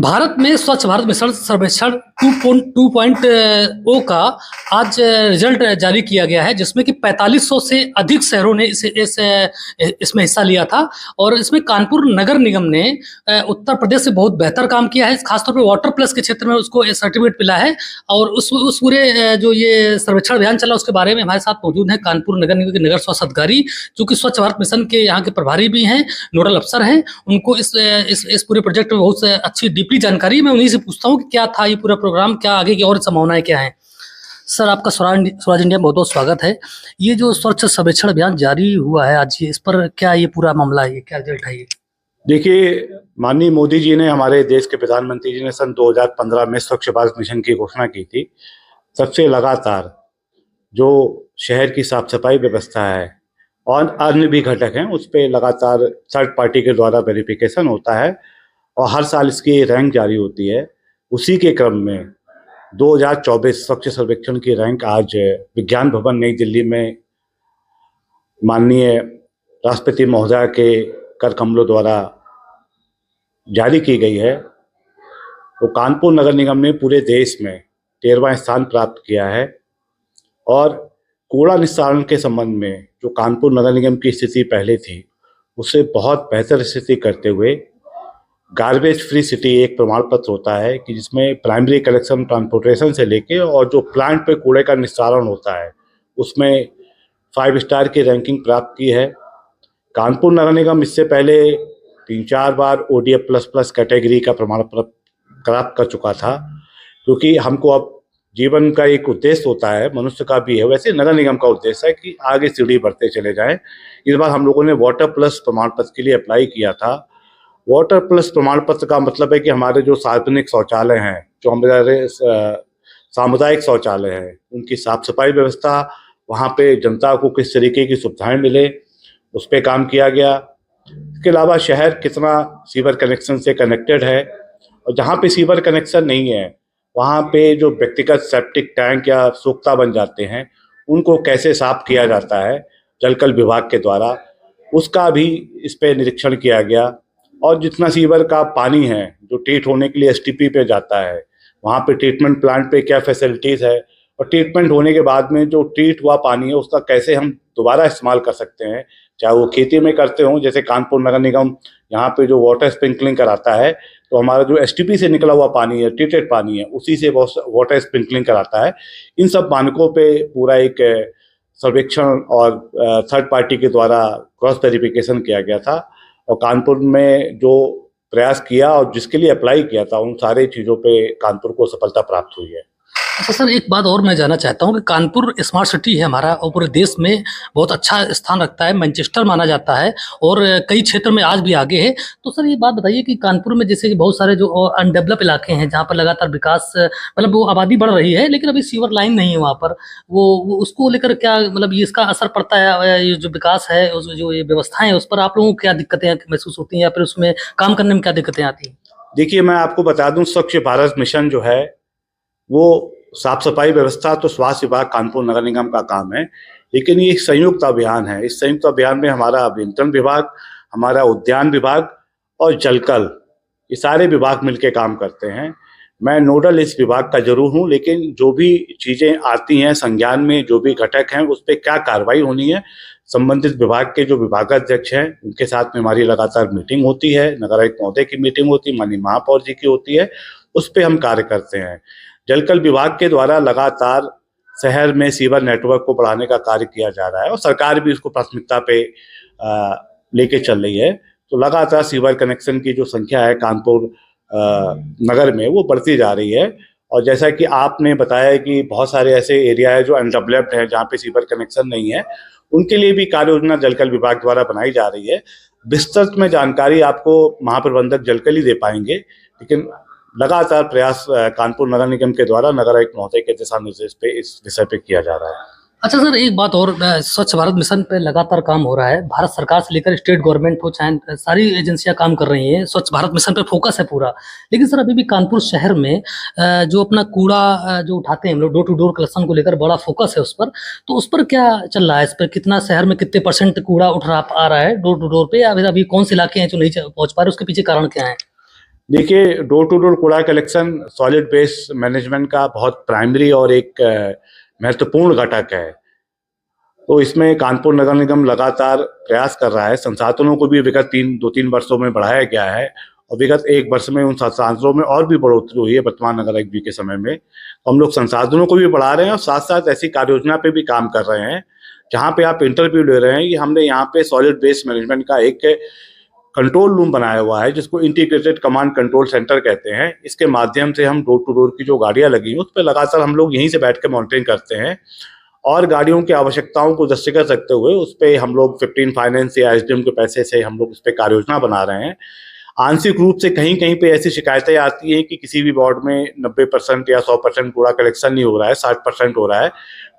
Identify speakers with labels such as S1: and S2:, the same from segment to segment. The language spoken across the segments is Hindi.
S1: भारत में स्वच्छ भारत मिशन सर्वेक्षण 2.0 का आज रिजल्ट जारी किया गया है, जिसमें कि 4500 से अधिक शहरों ने इसमें हिस्सा लिया था। और इसमें कानपुर नगर निगम ने उत्तर प्रदेश से बहुत बेहतर काम किया है। खासतौर पे वाटर प्लस के क्षेत्र में उसको सर्टिफिकेट मिला है। और उस पूरे जो ये सर्वेक्षण अभियान चला, उसके बारे में हमारे साथ मौजूद हैं कानपुर नगर निगम के नगर स्वास्थ्य अधिकारी, जो कि स्वच्छ भारत मिशन के यहाँ के प्रभारी भी हैं, नोडल अफसर हैं। उनको इस पूरे प्रोजेक्ट में बहुत अच्छी डीपली जानकारी। मैं उन्हीं से पूछता हूँ कि क्या था ये पूरा प्रोग्राम, क्या आगे की और संभावनाएं क्या हैं। सर, आपका स्वराज इंडिया में बहुत बहुत स्वागत है। ये जो स्वच्छ सर्वेक्षण अभियान जारी हुआ है आज, इस पर क्या ये पूरा मामला है, क्या रिजल्ट है ये?
S2: देखिए, माननीय मोदी जी ने, हमारे देश के प्रधानमंत्री जी ने सन 2015 में स्वच्छ भारत मिशन की घोषणा की थी। सबसे लगातार जो शहर की साफ सफाई व्यवस्था है और अन्य भी घटक हैं, उस पर लगातार थर्ड पार्टी के द्वारा वेरिफिकेशन होता है और हर साल इसकी रैंक जारी होती है। उसी के क्रम में 2024 स्वच्छ सर्वेक्षण की रैंक आज विज्ञान भवन नई दिल्ली में माननीय राष्ट्रपति महोदय के कर कमलों द्वारा जारी की गई है। तो कानपुर नगर निगम ने पूरे देश में 13वां स्थान प्राप्त किया है। और कूड़ा निस्तारण के संबंध में जो कानपुर नगर निगम की स्थिति पहले थी, उससे बहुत बेहतर स्थिति करते हुए गार्बेज फ्री सिटी एक प्रमाण पत्र होता है कि जिसमें प्राइमरी कलेक्शन ट्रांसपोर्टेशन से लेके और जो प्लांट पे कूड़े का निस्तारण होता है, उसमें 5 स्टार की रैंकिंग प्राप्त की है। कानपुर नगर निगम इससे पहले 3-4 बार ODF प्लस कैटेगरी का प्रमाण पत्र प्राप्त कर चुका था, क्योंकि हमको अब जीवन का एक उद्देश्य होता है, मनुष्य का भी है, वैसे नगर निगम का उद्देश्य है कि आगे सीढ़ी बढ़ते चले जाएं। इस बार हम लोगों ने वाटर प्लस प्रमाण पत्र के लिए अप्लाई किया था। वाटर प्लस प्रमाण पत्र का मतलब है कि हमारे जो सार्वजनिक शौचालय हैं, जो हमारे सामुदायिक शौचालय हैं, उनकी साफ सफाई व्यवस्था, वहाँ पे जनता को किस तरीके की सुविधाएं मिले, उस पर काम किया गया। इसके अलावा शहर कितना सीवर कनेक्शन से कनेक्टेड है, और जहाँ पे सीवर कनेक्शन नहीं है वहाँ पे जो व्यक्तिगत सेप्टिक टैंक या सोख्ता बन जाते हैं, उनको कैसे साफ किया जाता है जलकल विभाग के द्वारा, उसका भी इस पे निरीक्षण किया गया। और जितना सीवर का पानी है जो ट्रीट होने के लिए STP पे जाता है, वहाँ पे ट्रीटमेंट प्लांट पे क्या फैसिलिटीज़ है, और ट्रीटमेंट होने के बाद में जो ट्रीट हुआ पानी है उसका कैसे हम दोबारा इस्तेमाल कर सकते हैं, चाहे वो खेती में करते हों, जैसे कानपुर नगर निगम यहाँ पे जो वाटर स्प्रिंकलिंग कराता है, तो हमारा जो STP से निकला हुआ पानी है, ट्रीटेड पानी है, उसी से वाटर स्प्रिंकलिंग कराता है। इन सब मानकों पे पूरा एक सर्वेक्षण और थर्ड पार्टी के द्वारा क्रॉस वेरिफिकेशन किया गया था। और कानपुर में जो प्रयास किया और जिसके लिए अप्लाई किया था, उन सारी चीज़ों पे कानपुर को सफलता प्राप्त हुई है।
S1: अच्छा सर, एक बात और मैं जानना चाहता हूँ कि कानपुर स्मार्ट सिटी है हमारा, और पूरे देश में बहुत अच्छा स्थान रखता है, मैनचेस्टर माना जाता है, और कई क्षेत्र में आज भी आगे है। तो सर ये बात बताइए कि कानपुर में जैसे कि बहुत सारे जो अनडेवलप इलाके हैं, जहाँ पर लगातार विकास, मतलब वो आबादी बढ़ रही है, लेकिन अभी सीवर लाइन नहीं है वहाँ पर, वो उसको लेकर क्या, मतलब ये इसका असर पड़ता है, ये जो विकास है, जो ये व्यवस्थाएं है, उस पर आप लोगों को क्या दिक्कतें महसूस होती हैं, या फिर उसमें काम करने में क्या दिक्कतें आती हैं?
S2: देखिए, मैं आपको बता दूं, स्वच्छ भारत मिशन जो है वो साफ सफाई व्यवस्था तो स्वास्थ्य विभाग कानपुर नगर निगम का काम है, लेकिन ये एक संयुक्त अभियान है। इस संयुक्त अभियान में हमारा अभियंत्रण विभाग, हमारा उद्यान विभाग और जलकल, ये सारे विभाग मिलकर काम करते हैं। मैं नोडल इस विभाग का जरूर हूँ, लेकिन जो भी चीज़ें आती हैं संज्ञान में, जो भी घटक हैं, उस पर क्या कार्रवाई होनी है, संबंधित विभाग के जो विभागाध्यक्ष हैं उनके साथ में हमारी लगातार मीटिंग होती है, नगर आयुक्त महोदय की मीटिंग होती है, माननीय महापौर जी की होती है, उस पर हम कार्य करते हैं। जलकल विभाग के द्वारा लगातार शहर में सीवर नेटवर्क को बढ़ाने का कार्य किया जा रहा है, और सरकार भी उसको प्राथमिकता पे लेके चल रही है। तो लगातार सीवर कनेक्शन की जो संख्या है कानपुर नगर में, वो बढ़ती जा रही है। और जैसा कि आपने बताया कि बहुत सारे ऐसे एरिया है जो अनडेवलप्ड है, जहाँ पे सीवर कनेक्शन नहीं है, उनके लिए भी कार्य योजना जलकल विभाग द्वारा बनाई जा रही है। विस्तृत में जानकारी आपको महाप्रबंधक जलकल ही दे पाएंगे, लेकिन लगातार प्रयास कानपुर नगर निगम के द्वारा नगर आयुक्त महोदय के दिशा निर्देश पे इस विषय पे किया जा रहा है।
S1: अच्छा सर, एक बात और, स्वच्छ भारत मिशन पे लगातार काम हो रहा है, भारत सरकार से लेकर स्टेट गवर्नमेंट हो, चाहे सारी एजेंसियां काम कर रही हैं, स्वच्छ भारत मिशन पे फोकस है पूरा। लेकिन सर अभी भी कानपुर शहर में जो अपना कूड़ा जो उठाते हैं हम लोग, डोर टू डोर कलेक्शन को लेकर बड़ा फोकस है उस पर। तो उस पर क्या चल रहा है, इस पर कितना शहर में कितने % कूड़ा उठ रहा आ रहा है डोर टू डोर पे, या फिर अभी कौन से इलाके हैं जो नहीं पहुँच पा रहे, उसके पीछे कारण क्या है?
S2: देखिए, डोर टू डोर कूड़ा कलेक्शन सॉलिड वेस्ट मैनेजमेंट का बहुत प्राइमरी और एक महत्वपूर्ण घटक है। तो इसमें कानपुर नगर निगम लगातार प्रयास कर रहा है। संसाधनों को भी विगत 2-3 वर्षों में बढ़ाया गया है और विगत 1 वर्ष में उन संसाधनों में और भी बढ़ोतरी हुई है वर्तमान नगर निगम के समय में। तो हम लोग संसाधनों को भी बढ़ा रहे हैं और साथ-साथ ऐसी कार्य योजना पे भी काम कर रहे हैं, जहाँ पे आप इंटरव्यू ले रहे हैं कि हमने यहाँ पे सॉलिड वेस्ट मैनेजमेंट का एक कंट्रोल रूम बनाया हुआ है, जिसको इंटीग्रेटेड कमांड कंट्रोल सेंटर कहते हैं। इसके माध्यम से हम डोर टू डोर की जो गाड़ियाँ लगी हैं, उस पे लगातार हम लोग यहीं से बैठ के मॉनिटरिंग करते हैं और गाड़ियों की आवश्यकताओं को दृष्टिगत रखते हुए उस पे हम लोग 15 फाइनेंस या एसडीएम के पैसे से हम लोग उस पे कार्य योजना बना रहे हैं। आंशिक रूप से कहीं-कहीं पे ऐसी शिकायतें आती हैं कि किसी भी वार्ड में 90% या 100% कूड़ा कलेक्शन नहीं हो रहा है, 60% हो रहा है।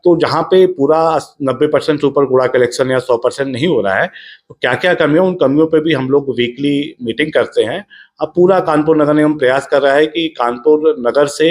S2: तो जहाँ पे पूरा 90% से ऊपर कूड़ा कलेक्शन या 100% नहीं हो रहा है, तो क्या-क्या कमियाँ, उन कमियों पे भी हम लोग वीकली मीटिंग करते हैं। अब पूरा कानपुर नगर निगम प्रयास कर रहा है कि कानपुर नगर से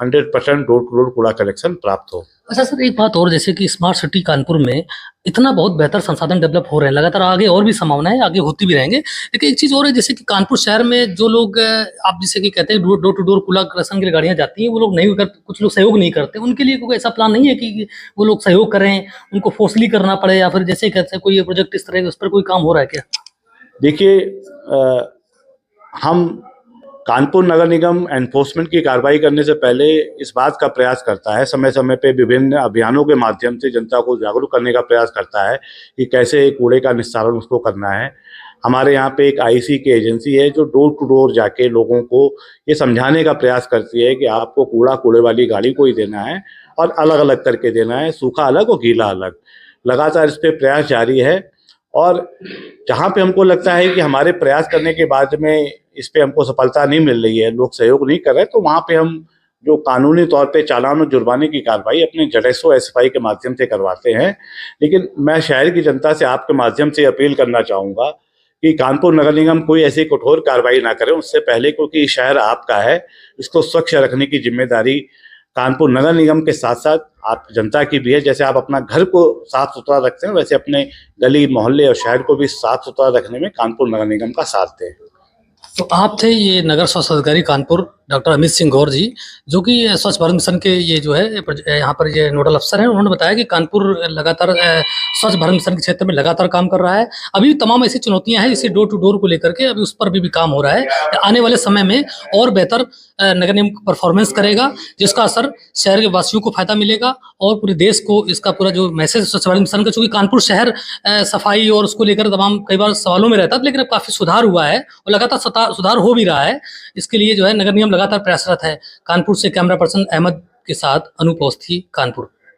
S2: 100% डोर टू डोर कूड़ा कलेक्शन प्राप्त हो।
S1: अच्छा सर, एक बात और, जैसे कि स्मार्ट सिटी कानपुर में इतना बहुत बेहतर संसाधन डेवलप हो रहे हैं, लगातार आगे और भी संभावना है, आगे होती भी रहेंगे। लेकिन एक चीज़ और है, जैसे कि कानपुर शहर में जो लोग आप जैसे कि कहते हैं डोर टू डोर कूड़ा कलेक्शन के लिए गाड़ियाँ जाती हैं, वो लोग नहीं कर, कुछ लोग सहयोग नहीं करते। उनके लिए कोई ऐसा प्लान नहीं है कि वो लोग सहयोग करें, उनको फोर्सली करना पड़े, या फिर जैसे कहते हैं कोई प्रोजेक्ट इस तरह का, उस पर कोई काम हो रहा है क्या?
S2: देखिए, हम कानपुर नगर निगम एनफोर्समेंट की कार्रवाई करने से पहले इस बात का प्रयास करता है, समय समय पे विभिन्न अभियानों के माध्यम से जनता को जागरूक करने का प्रयास करता है कि कैसे कूड़े का निस्तारण उसको करना है। हमारे यहाँ पे एक आईसी की एजेंसी है जो डोर टू डोर जाके लोगों को ये समझाने का प्रयास करती है कि आपको कूड़ा कूड़े वाली गाड़ी को ही देना है और अलग अलग करके देना है, सूखा अलग और गीला अलग। लगातार इस पे प्रयास जारी है और जहाँ पे हमको लगता है कि हमारे प्रयास करने के बाद में इस पे हमको सफलता नहीं मिल रही है, लोग सहयोग नहीं कर रहे, तो वहाँ पे हम जो कानूनी तौर पे चालान और जुर्माने की कार्रवाई अपने जेडएसओ एसएफआई के माध्यम से करवाते हैं। लेकिन मैं शहर की जनता से आपके माध्यम से अपील करना चाहूँगा कि कानपुर नगर निगम कोई ऐसी कठोर कार्रवाई ना करे उससे पहले, क्योंकि शहर आपका है, इसको स्वच्छ रखने की जिम्मेदारी कानपुर नगर निगम के साथ साथ आप जनता की भी है। जैसे आप अपना घर को साफ सुथरा रखते हैं, वैसे अपने गली मोहल्ले और शहर को भी साफ सुथरा रखने में कानपुर नगर निगम का साथ दें।
S1: तो आप थे ये नगर स्वास्थ्य अधिकारी कानपुर डॉक्टर अमित सिंह गौर जी, जो कि स्वच्छ भारत मिशन के ये जो है यहाँ पर ये नोडल अफसर हैं। उन्होंने बताया कि कानपुर लगातार स्वच्छ भारत मिशन के क्षेत्र में लगातार काम कर रहा है। अभी तमाम ऐसी चुनौतियां हैं, इसी डोर टू डोर को लेकर के अभी उस पर भी काम हो रहा है। आने वाले समय में और बेहतर नगर निगम परफॉर्मेंस करेगा, जिसका असर शहर के वासियों को फायदा मिलेगा और पूरे देश को इसका पूरा जो मैसेज स्वच्छ भारत मिशन का, चूंकि कानपुर शहर सफाई और उसको लेकर तमाम कई बार सवालों में रहता है, लेकिन अब काफी सुधार हुआ है और लगातार सुधार हो भी रहा है। इसके लिए जो है नगर निगम लगातार प्रयासरत है। कानपुर से कैमरा पर्सन अहमद के साथ अनूप अवस्थी, कानपुर।